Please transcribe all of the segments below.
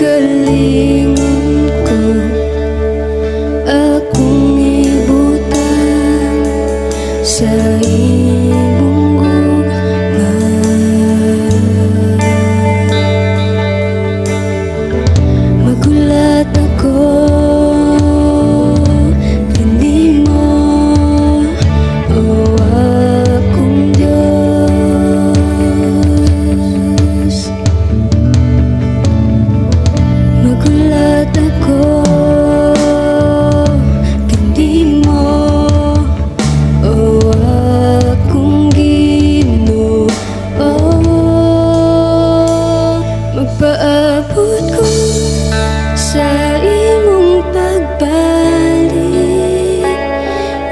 Kaugalingon ko, akong ibutan sa imong gugma. Magulat ako kanimo, o akong Diyos. Magulat ako kanimo, o akong Ginoo. Magpaabot ko sa imong pagbalik,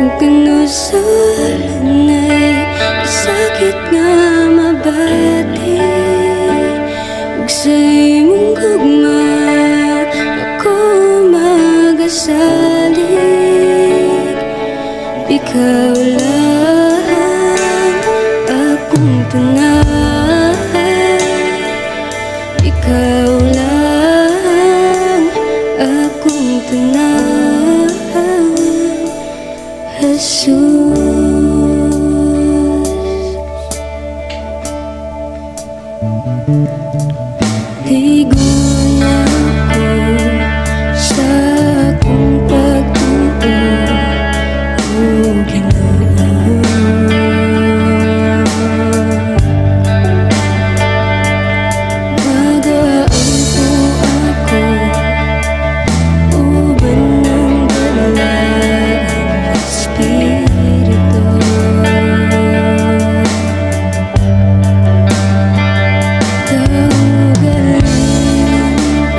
ug kanusalan ay sakit nga mabati. Ug sa imong gugma ako magasalig, ikaw lang akong tanan, ikaw lang akong tanan, Jesus. Ligon ako sa akong pagtuo, o Ginoo. Magaampo ako, uban ng dalagang Espiritu. Kaugalingon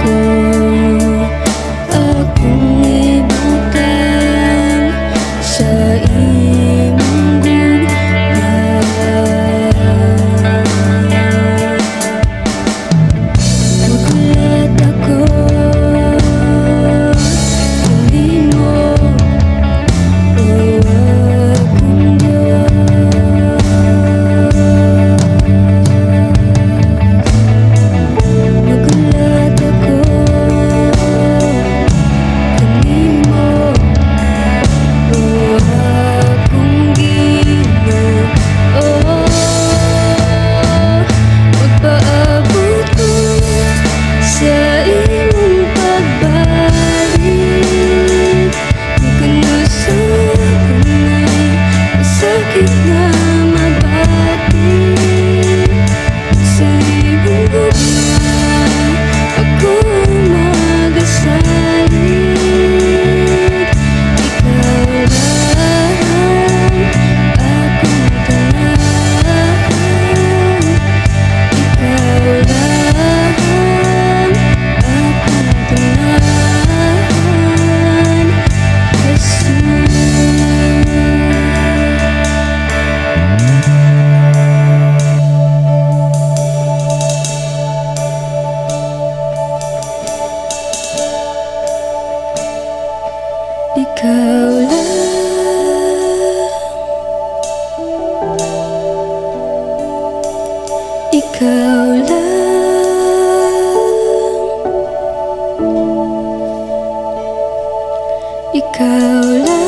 ko, akong ibutan sa imong gugma. Magulat ako kanimo, o akong Diyos. Magulat ako kanimo, o akong Ginoo. Magpaabot ko sa imong pagbalik, ug kanusalan ay sakit nga mabati. Sa imong gugma ako magasalig, ikaw lang akong tanan, ikaw lang akong tanan, Jesus. Ikaw lang, ikaw lang, ikaw lang,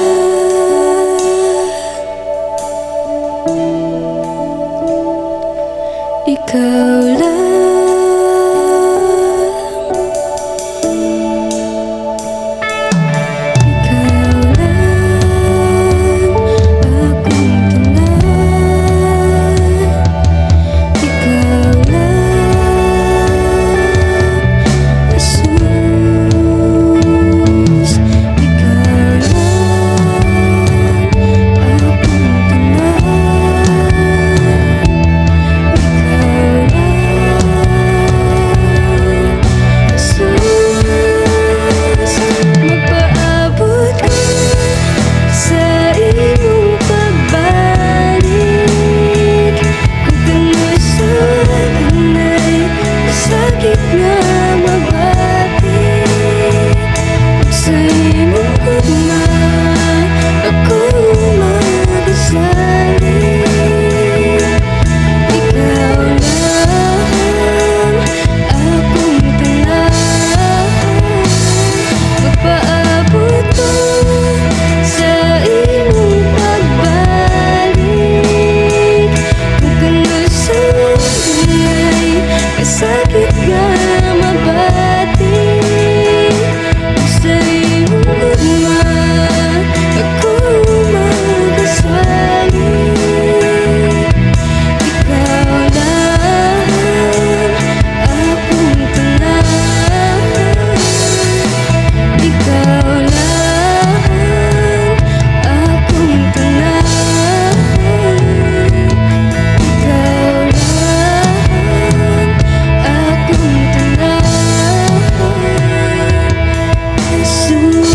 ikaw lang, ikaw lang akong tanan, ikaw lang, Jesus. Ikaw lang akong lang